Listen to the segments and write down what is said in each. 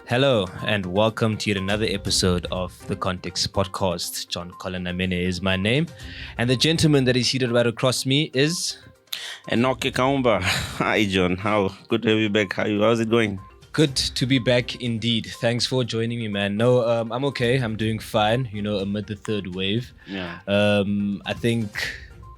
Hello and welcome to yet another episode of the Context Podcast. John-Colin Namene is my name, and the gentleman that is seated right across me is Enoke Kaumba. Hi John, how good to have you back. How's it going? good to be back indeed. Thanks for joining me, man. No, I'm okay. I'm doing fine. Amid the third wave. Yeah. I think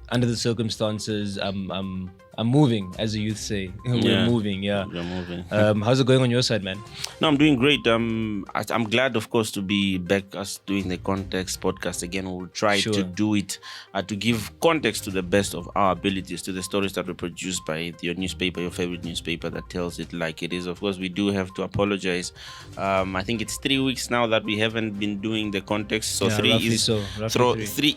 under the circumstances, I'm moving, as the youth say. We're moving, yeah. You're moving. How's it going on your side, man? No, I'm doing great. I'm glad, of course, to be back us doing the Context podcast again. We'll try to do it to give context to the best of our abilities to the stories that were produced by your newspaper, your favorite newspaper that tells it like it is. Of course, we do have to apologize. I think it's 3 weeks now that we haven't been doing the Context. So three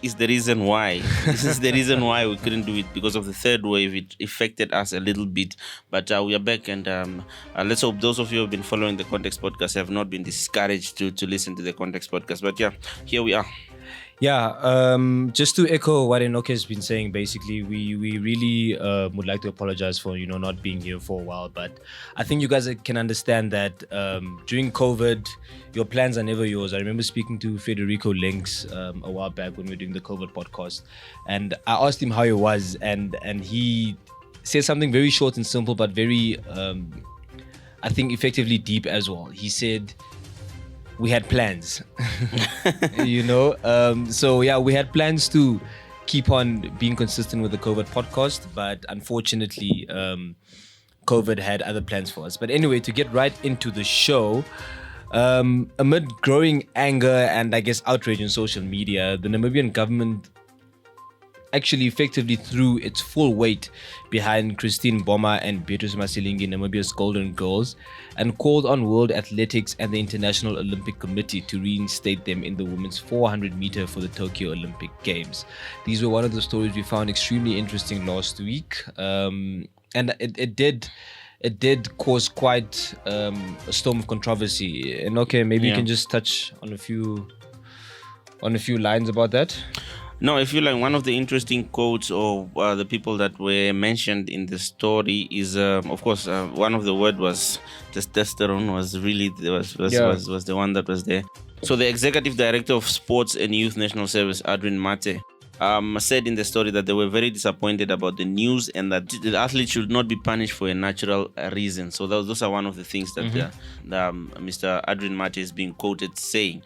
is the reason why. This is the reason why we couldn't do it, because of the third wave. It affected us a little bit, but we are back, and let's hope those of you who have been following the Context podcast have not been discouraged to listen to the Context podcast. But yeah, here we are. Yeah, just to echo what Enoke has been saying, basically, we really would like to apologize for, not being here for a while. But I think you guys can understand that during COVID, your plans are never yours. I remember speaking to Federico Links a while back when we were doing the COVID podcast, and I asked him how he was, and he said something very short and simple, but very, I think, effectively deep as well. He said, we had plans, so yeah, we had plans to keep on being consistent with the COVID podcast, but unfortunately, COVID had other plans for us. But anyway, to get right into the show, amid growing anger and I guess outrage on social media, the Namibian government actually effectively threw its full weight behind Cristine mboma and Beatrice Masilingi, Namibia's Golden Girls, and called on World Athletics and the International Olympic Committee to reinstate them in the women's 400 meter for the Tokyo Olympic Games. These were one of the stories we found extremely interesting last week, and it did cause quite a storm of controversy. And okay, maybe you can just touch on a few lines about that. No, I feel like one of the interesting quotes of the people that were mentioned in the story is, of course, one of the word was testosterone. Was the one that was there. So the executive director of Sports and Youth National Service, Adrian Mate, said in the story that they were very disappointed about the news and that the athlete should not be punished for a natural reason. So those are one of the things that Mr. Adrian Mate is being quoted saying.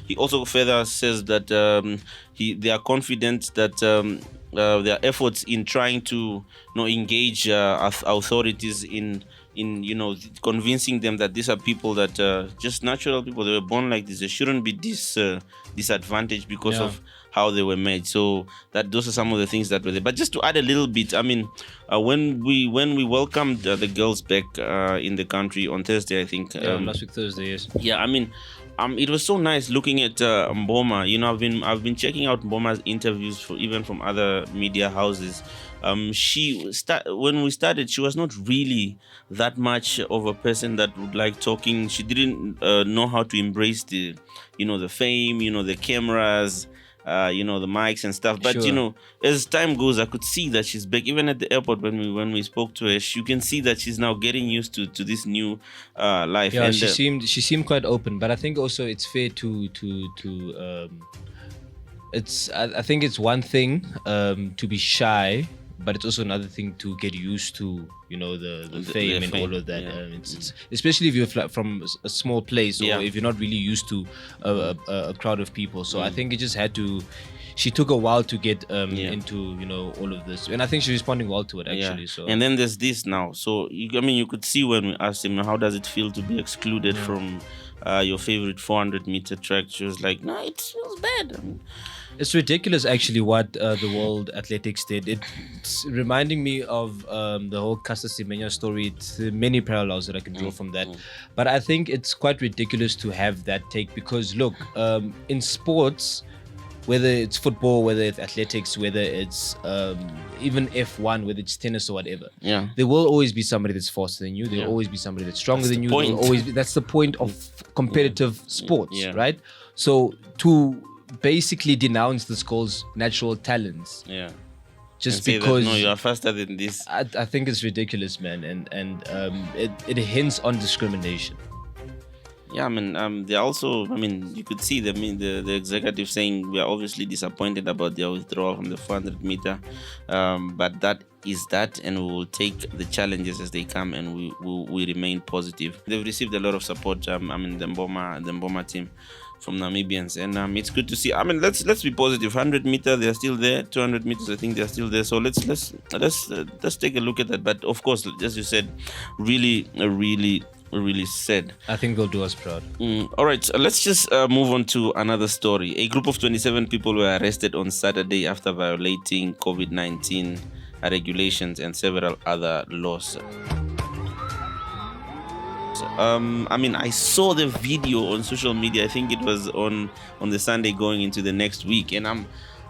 He also further says that they are confident that their efforts in trying to engage authorities in convincing them that these are people that just natural people. They were born like this. They shouldn't be disadvantaged because of how they were made. So that those are some of the things that were there. But just to add a little bit, I mean, when we welcomed the girls back in the country on Thursday, I think. Last week Thursday, yes. Yeah, I mean. It was so nice looking at mboma. I've been checking out mboma's interviews even from other media houses. When we started, she was not really that much of a person that would like talking. She didn't know how to embrace the fame, the cameras, the mics and stuff. But as time goes, I could see that she's back. Even at the airport when we spoke to her, you can see that she's now getting used to this new life. Yeah, and she seemed quite open. But I think also it's fair to I think it's one thing to be shy, but it's also another thing to get used to the fame and all of that. It's especially if you're from a small place or if you're not really used to a crowd of people. So I think it just she took a while to get into all of this, and I think she's responding well to it actually. So and then there's this now. So you could see when we asked him, how does it feel to be excluded from your favorite 400 meter track? She was like, no, it feels bad. It's ridiculous, actually, what the World Athletics did. It's reminding me of the whole Caster Semenya story. It's many parallels that I can draw from that. But I think it's quite ridiculous to have that take because, look, in sports, whether it's football, whether it's athletics, whether it's even F1, whether it's tennis or whatever, there will always be somebody that's faster than you. There will always be somebody that's stronger than you. That's the point of competitive sports, right? So to basically denounce this girl's natural talents. Just because you are faster than this. I think it's ridiculous, man, and it hints on discrimination. Yeah, I mean, they also, I mean, you could see the executive saying we are obviously disappointed about their withdrawal from the 400 meter, but that is that, and we will take the challenges as they come, and we remain positive. They've received a lot of support. I mean, the mboma team from Namibians, and it's good to see. I mean, let's be positive. 100 meter, they're still there. 200 meters, I think they're still there. So let's take a look at that. But of course, as you said, really sad. I think they'll do us proud. All right, so let's just move on to another story. A group of 27 people were arrested on Saturday after violating COVID-19 regulations and several other laws. I mean, I saw the video on social media. I think it was on the Sunday going into the next week, and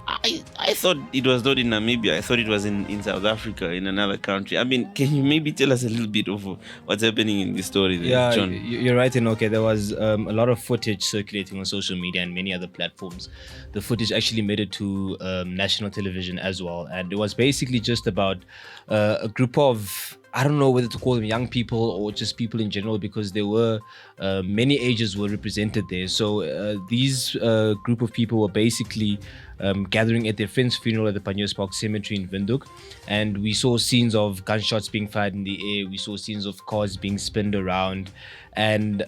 I thought it was not in Namibia. I thought it was in South Africa, in another country. I mean, can you maybe tell us a little bit of what's happening in this story there, John? You're right, Enoke. There was a lot of footage circulating on social media and many other platforms. The footage actually made it to national television as well. And it was basically just about a group of, I don't know whether to call them young people or just people in general, because there were many ages were represented there. So these group of people were basically gathering at their friend's funeral at the Panniers Park Cemetery in Windhoek, and we saw scenes of gunshots being fired in the air. We saw scenes of cars being spinned around, and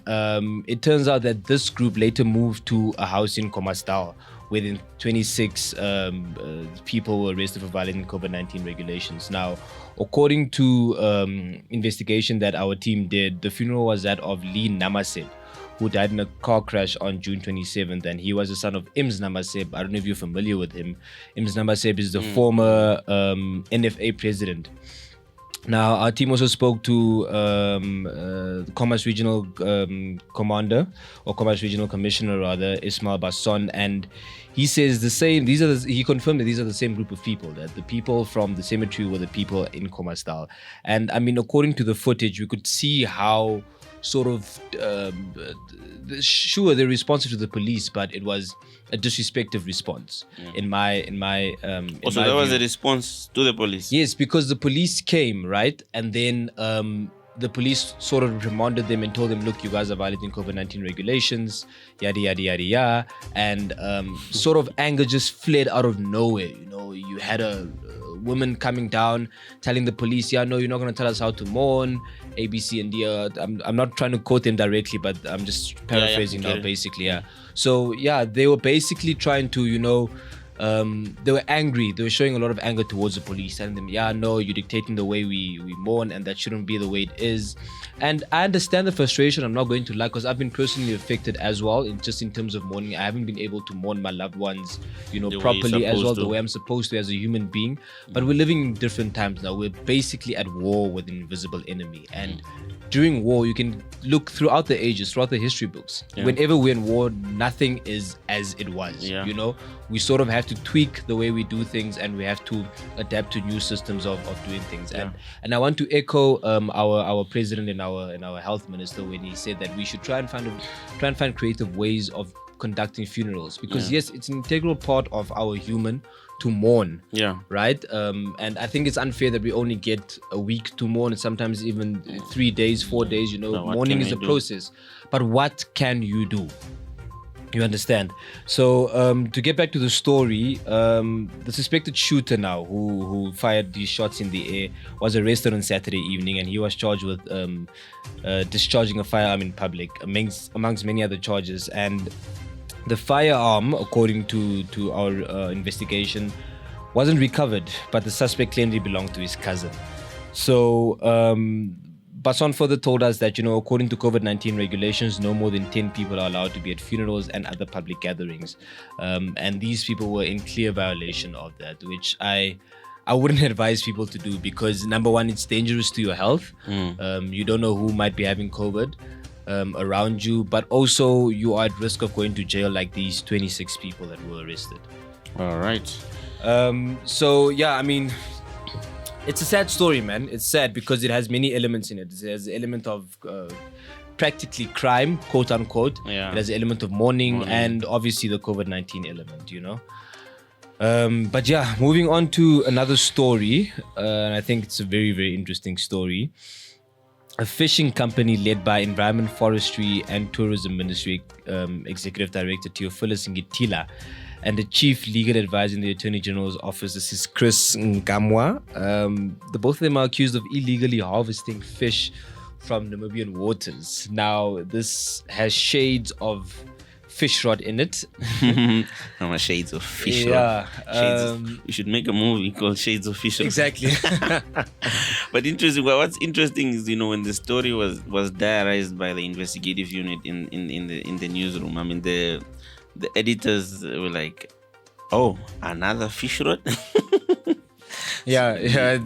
it turns out that this group later moved to a house in Komastau, where then 26 people were arrested for violating COVID-19 regulations. Now, according to investigation that our team did, the funeral was that of Lee Namaseb, who died in a car crash on June 27th, and he was the son of Ims Namaseb. I don't know if you're familiar with him. Ims Namaseb is the former NFA president. Now, our team also spoke to the Commerce Regional Commander, or Commerce Regional Commissioner rather, Ismail Basson, and he says the same. He confirmed that these are the same group of people, that the people from the cemetery were the people in Komastau. And I mean, according to the footage, we could see how sort of sure they're responsive to the police, but it was a disrespectful response in my also there was a response to the police. Yes, because the police came, right, and then the police sort of remanded them and told them, look, you guys are violating COVID-19 regulations, yada yada yada yada, and sort of anger just fled out of nowhere. You know, you had a woman coming down telling the police, yeah, no, you're not going to tell us how to mourn, A, B, C, and D. I'm not trying to quote them directly, but I'm just paraphrasing now, basically. So yeah, they were basically trying to, you know, they were angry. They were showing a lot of anger towards the police, telling them, yeah, no, you're dictating the way we mourn, and that shouldn't be the way it is. And I understand the frustration. I'm not going to lie, because I've been personally affected as well, in terms of mourning. I haven't been able to mourn my loved ones, you know, properly as well, the way I'm supposed to as a human being. But we're living in different times now. We're basically at war with an invisible enemy, and during war, you can look throughout the ages, throughout the history books. Whenever we're in war, nothing is as it was. You know, we sort of have to tweak the way we do things, and we have to adapt to new systems of doing things. And I want to echo our president and our health minister when he said that we should try and find creative ways of conducting funerals, because yes, it's an integral part of our human to mourn, right? And I think it's unfair that we only get a week to mourn, and sometimes even 3 days, 4 days. You know, mourning is a process. But what can you do? You understand? So to get back to the story, the suspected shooter now who fired these shots in the air was arrested on Saturday evening, and he was charged with discharging a firearm in public, amongst many other charges. And the firearm, according to our investigation, wasn't recovered, but the suspect claimed it belonged to his cousin. So Basson further told us that, you know, according to COVID-19 regulations, no more than 10 people are allowed to be at funerals and other public gatherings. And these people were in clear violation of that, which I wouldn't advise people to do, because number one, it's dangerous to your health. You don't know who might be having COVID around you, but also you are at risk of going to jail like these 26 people that were arrested. All right. So yeah, I mean, it's a sad story, man. It's sad because it has many elements in it. It has an element of practically crime, quote unquote. It has an element of mourning, and obviously the COVID-19 element, you know. But yeah, moving on to another story, and I think it's a very, very interesting story. a fishing company led by Environment, Forestry and Tourism Ministry Executive Director Theophilus Ngitila and the Chief Legal Advisor in the Attorney General's Office. This is Chris Nkamwa. The both of them are accused of illegally harvesting fish from Namibian waters. Now, this has shades of fish rot in it. I'm a shades of fish Yeah. rot. We should make a movie called Shades of Fish Rot. Exactly. But interesting. Well, what's interesting is, when the story was diarized by the investigative unit in the newsroom. I mean, the editors were like, "Oh, another fish rot." Yeah.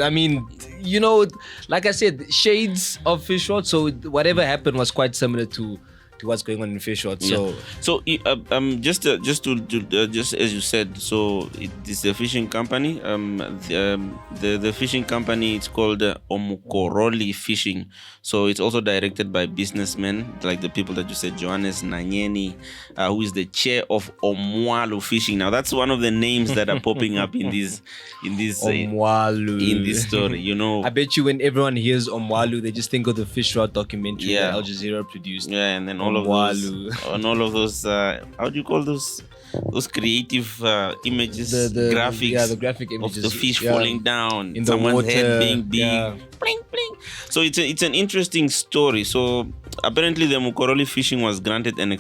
I mean, like I said, shades of fish rot. So whatever happened was quite similar to what's going on in fish rot. So just as you said, so it is a fishing company. The fishing company, it's called Mukoroli Fishing. So it's also directed by businessmen like the people that you said, Johannes Namene, who is the chair of Omwalu Fishing. Now that's one of the names that are popping up in this Omwalu. In this story. I bet you when everyone hears Omwalu, they just think of the fish rot documentary that Al Jazeera produced. Yeah, and then all of those how do you call those creative images, graphics, the graphic images of the fish falling down in someone's the water, head being big, bling, bling. So it's an interesting story. So apparently the Mukoroli Fishing was granted an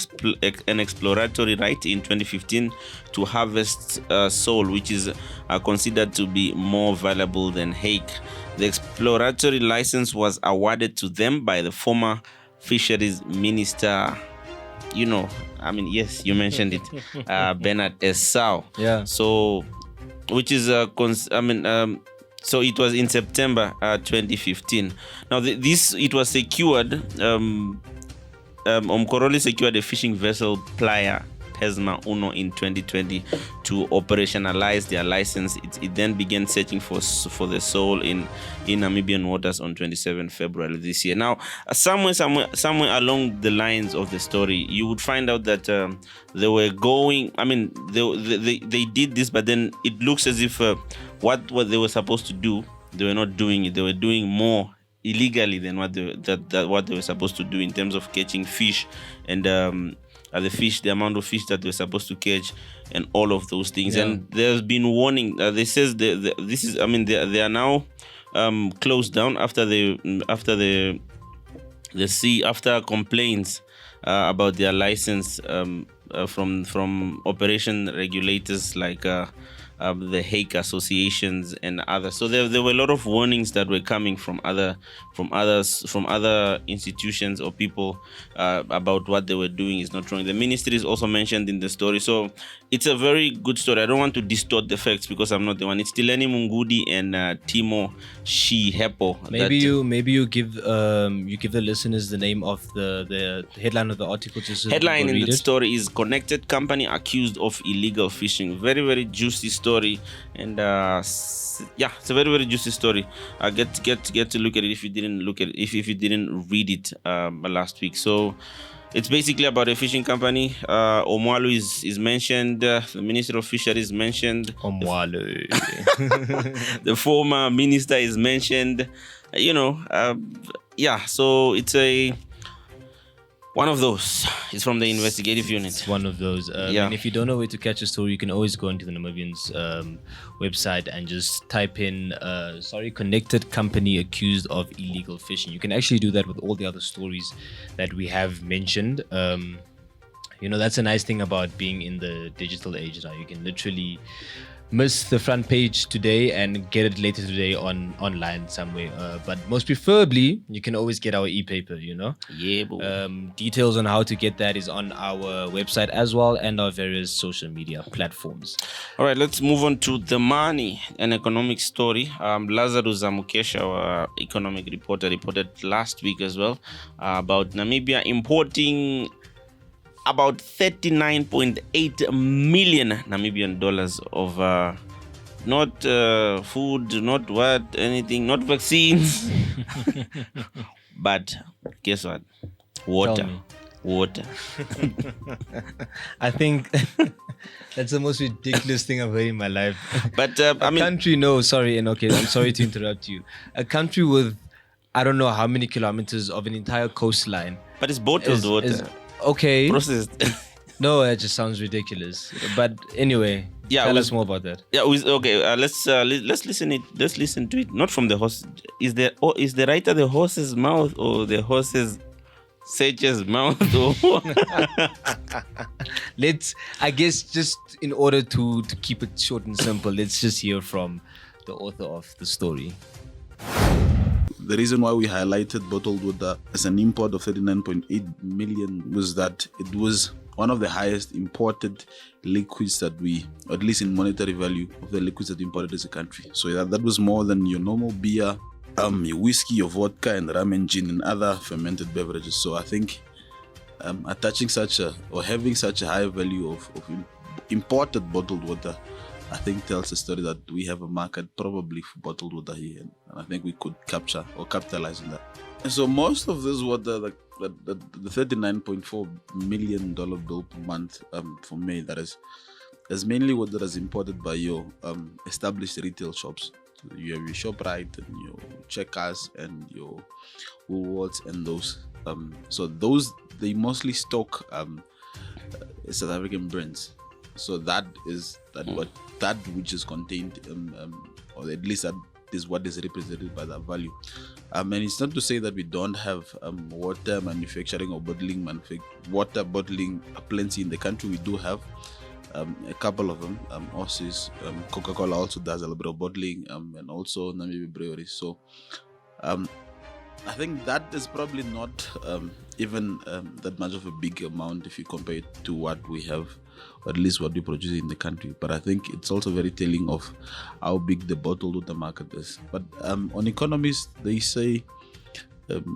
exploratory right in 2015 to harvest sole, which is considered to be more valuable than hake. The exploratory license was awarded to them by the former fisheries minister, yes, you mentioned it, Bernard Esau. Yeah. So, which is so it was in September 2015. Now, it was secured. Mukoroli secured a fishing vessel, Playa Pesma Uno, in 2020 to operationalize their license. It then began searching for the sole in Namibian waters on 27 February this year. Now, somewhere along the lines of the story, you would find out that they were going. I mean, they did this, but then it looks as if what they were supposed to do, they were not doing it. They were doing more illegally than what they were supposed to do in terms of catching fish and the amount of fish that they're supposed to catch, and all of those things. Yeah. And there's been warning. They says this is. I mean, they are now closed down after after complaints about their license from operation regulators like the Hague associations and others. So there were a lot of warnings that were coming from other institutions or people about what they were doing is not wrong. The ministry is also mentioned in the story. So it's a very good story. I don't want to distort the facts because I'm not the one. It's Tileni Mungudi and Timo Shihepo. Maybe you give the listeners the name of the headline of the article. Headline in the story is "Connected Company Accused of Illegal Fishing." Very, very juicy story, and it's a very, very juicy story. Get to look at it if you didn't look at it, if you didn't read it last week. So it's basically about a fishing company. Omwalu is mentioned. The Minister of Fisheries is mentioned. Omwalu. The former minister is mentioned. So it's one of those. It's from the investigative unit. It's one of those. And if you don't know where to catch a story, you can always go into the Namibian's website and just type in connected company accused of illegal fishing. You can actually do that with all the other stories that we have mentioned. That's a nice thing about being in the digital age now. You can literally miss the front page today and get it later today online somewhere. But most preferably, you can always get our e-paper, Yeah, boy. Details on how to get that is on our website as well and our various social media platforms. All right, let's move on to the money, an economic story. Lazarus Zamukesha, our economic reporter, reported last week as well about Namibia importing about 39.8 million Namibian dollars of not food, not anything, not vaccines, but guess what? Water. I think that's the most ridiculous thing I've heard in my life. But Enoke, I'm sorry to interrupt you. A country with I don't know how many kilometers of an entire coastline. But it's bottled water. Okay. Processed. No, that just sounds ridiculous. But anyway, tell us more about that. Yeah, okay. Let's listen it. Let's listen to it. Not from the horse. Is the writer the horse's mouth or the horse's sage's mouth? I guess just in order to keep it short and simple, let's just hear from the author of the story. The reason why we highlighted bottled water as an import of 39.8 million was that it was one of the highest imported liquids that we, or at least in monetary value, of the liquids that we imported as a country. So that was more than your normal beer, your whiskey, your vodka, and rum and gin and other fermented beverages. So I think attaching having such a high value of imported bottled water, I think tells a story that we have a market probably for bottled water here, and I think we could capture or capitalize on that. And so most of this water, the $39.4 million bill per month for me, that is mainly water that is imported by your established retail shops. So you have your ShopRite and your Checkers and your Woolworths and those. So those, they mostly stock South African brands. So that which is contained, or at least that is what is represented by that value. And it's not to say that we don't have water manufacturing or water bottling plenty in the country. We do have a couple of them. Also, Coca-Cola also does a little bit of bottling, and also Namibian breweries. So I think that is probably not even that much of a big amount if you compare it to what we have, or at least what we produce in the country. But I think it's also very telling of how big the bottled water market is. But on economists, they say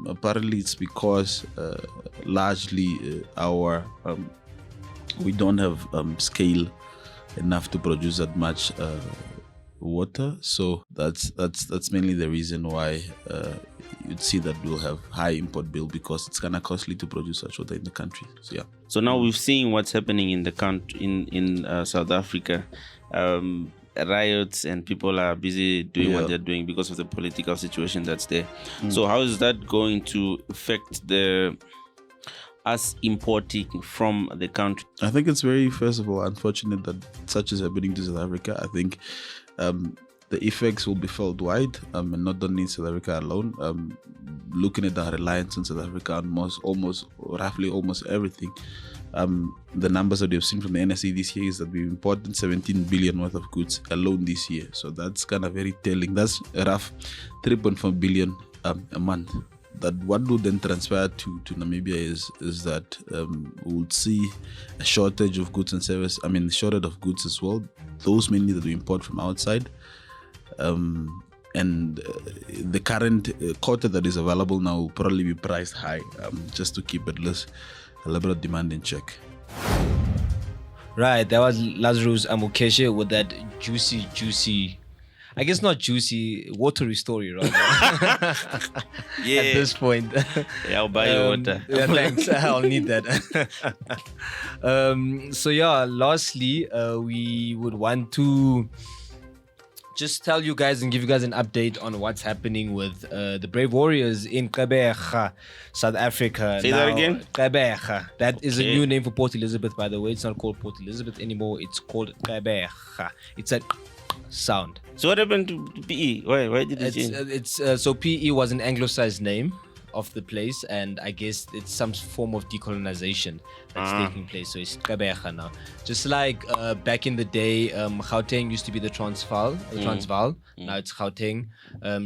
apparently it's because largely we don't have scale enough to produce that much water. So that's mainly the reason why you'd see that we'll have high import bill, because it's kind of costly to produce such water in the country. So yeah. So now we've seen what's happening in the country, in South Africa. Riots, and people are busy doing what they're doing because of the political situation that's there. So how is that going to affect us importing from the country? I think it's very, first of all, unfortunate that such is happening to South Africa. I think the effects will be felt wide, and not only in South Africa alone. Looking at our reliance on South Africa on roughly almost everything. The numbers that we've seen from the NSE this year is that we've imported 17 billion worth of goods alone this year. So that's kind of very telling. That's a rough 3.4 billion a month. That what would then transpire to Namibia is that we would see a shortage of goods and service. I mean, shortage of goods as well. Those mainly that we import from outside. And the current quota that is available now will probably be priced high, just to keep at least a little bit of demand in check. Right, that was Lazarus Amukeshe with that juicy, I guess not juicy, watery story, right? Yeah. At this point. Yeah, I'll buy you water. Yeah, thanks. I'll need that. So yeah, lastly, we would want to just tell you guys and give you guys an update on what's happening with the Brave Warriors in Gqeberha, South Africa. Say that again? Gqeberha. That is a new name for Port Elizabeth, by the way. It's not called Port Elizabeth anymore. It's called Gqeberha. It's a sound. So what happened to PE? Why did it change? So PE was an anglicized name of the place, and I guess it's some form of decolonization that's taking place. So it's Gqeberha now. Just like back in the day, Gauteng used to be the Transvaal. Now it's Gauteng.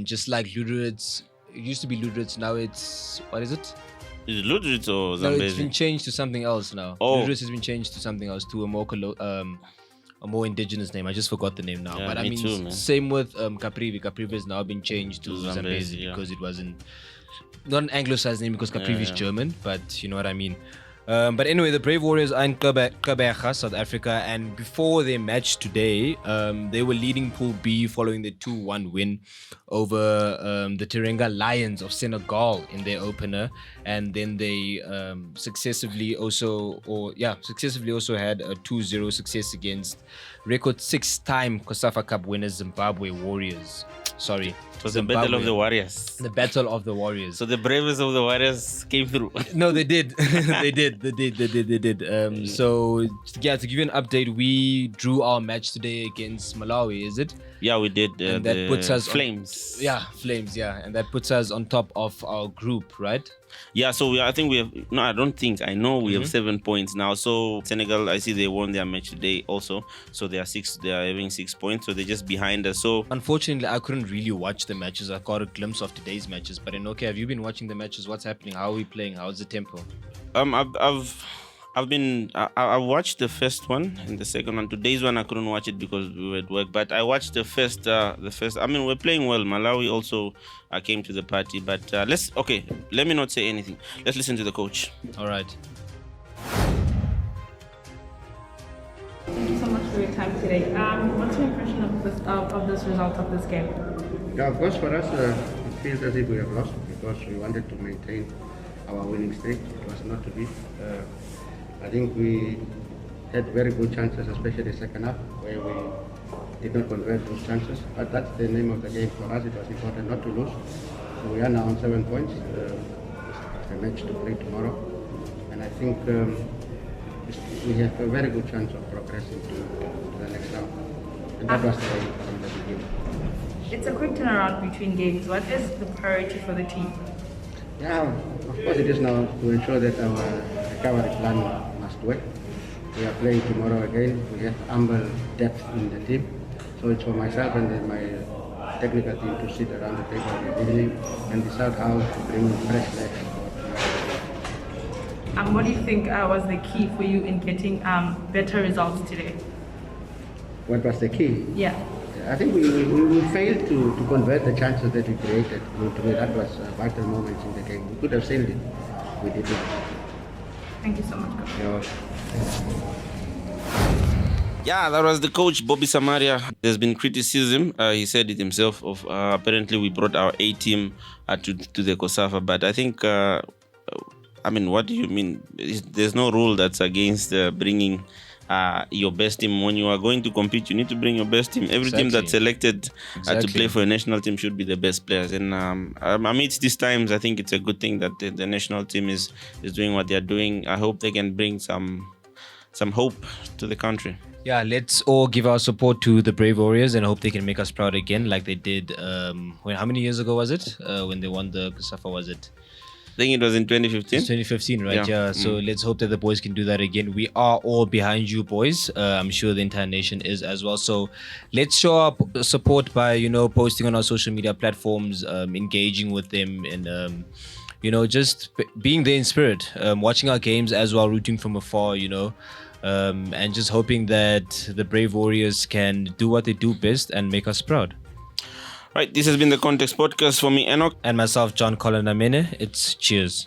Just like Lüderitz, it used to be Lüderitz. Now it's, what is it? Is it Lüderitz or Zambezi? No, it's been changed to something else now. Lüderitz has been changed to something else, to a more indigenous name. I just forgot the name now. Yeah, but I mean, too, same with Caprivi. Caprivi has now been changed to Zambezi because it wasn't, not an anglicized name, because Caprivi is German, but you know what I mean. But anyway, the Brave Warriors are in Gqeberha, South Africa, and before their match today, they were leading Pool B following the 2-1 win over the Teranga Lions of Senegal in their opener, and then they successively also had a 2-0 success against record 6-time COSAFA Cup winners Zimbabwe Warriors. Sorry. It was the Battle of the Warriors. The Battle of the Warriors. So the bravest of the warriors came through. No, they did. They did. So yeah, to give you an update, we drew our match today against Malawi. Is it? Yeah, we did. And that puts us Flames. Flames. Yeah, and that puts us on top of our group, right? Yeah, so I think we have. No, I don't think. I know we have 7 points now. So Senegal, I see they won their match today also. So they are having 6 points. So they're just behind us. So unfortunately, I couldn't really watch the matches. I got a glimpse of today's matches. But Enoke, have you been watching the matches? What's happening? How are we playing? How's the tempo? I watched the first one and the second one. Today's one I couldn't watch it because we were at work. But I watched the first. I mean, we're playing well. Malawi also came to the party. But let me not say anything. Let's listen to the coach. All right. Thank you so much for your time today. What's your impression of this result of this game? Yeah, of course, for us, it feels as if we have lost because we wanted to maintain our winning streak. It was not to be. I think we had very good chances, especially the second half, where we did not convert those chances. But that's the name of the game for us. It was important not to lose. So we are now on 7 points. It's a match to play tomorrow. And I think we have a very good chance of progressing to the next round. And that was the aim from the beginning. It's a quick turnaround between games. What is the priority for the team? Yeah, of course it is now to ensure that our recovery plan must work. We are playing tomorrow again. We have ample depth in the team. So it's for myself and then my technical team to sit around the table every evening and decide how to bring fresh legs for tomorrow. What do you think was the key for you in getting better results today? What was the key? Yeah. I think we failed to convert the chances that we created. To me, that was vital moments in the game. We could have sealed it. We did not. Thank you so much, Coach. You're welcome. Yeah, that was the coach, Bobby Samaria. There's been criticism. He said it himself. Of apparently we brought our A team to the COSAFA, but I think. I mean, what do you mean? There's no rule that's against bringing your best team. When you are going to compete, you need to bring your best team. Every team that's selected to play for a national team should be the best players. And amidst these times, I think it's a good thing that the national team is doing what they're doing. I hope they can bring some hope to the country. Yeah, let's all give our support to the Brave Warriors and hope they can make us proud again, like they did. How many years ago was it? When they won the COSAFA, was it? I think it was in 2015. It's 2015, right? Yeah. So let's hope that the boys can do that again. We are all behind you, boys. I'm sure the entire nation is as well. So let's show our support by, posting on our social media platforms, engaging with them, and just being there in spirit, watching our games as well, rooting from afar, and just hoping that the Brave Warriors can do what they do best and make us proud. Right, this has been the Context Podcast for me, Enoke. And myself, John-Colin Namene. It's cheers.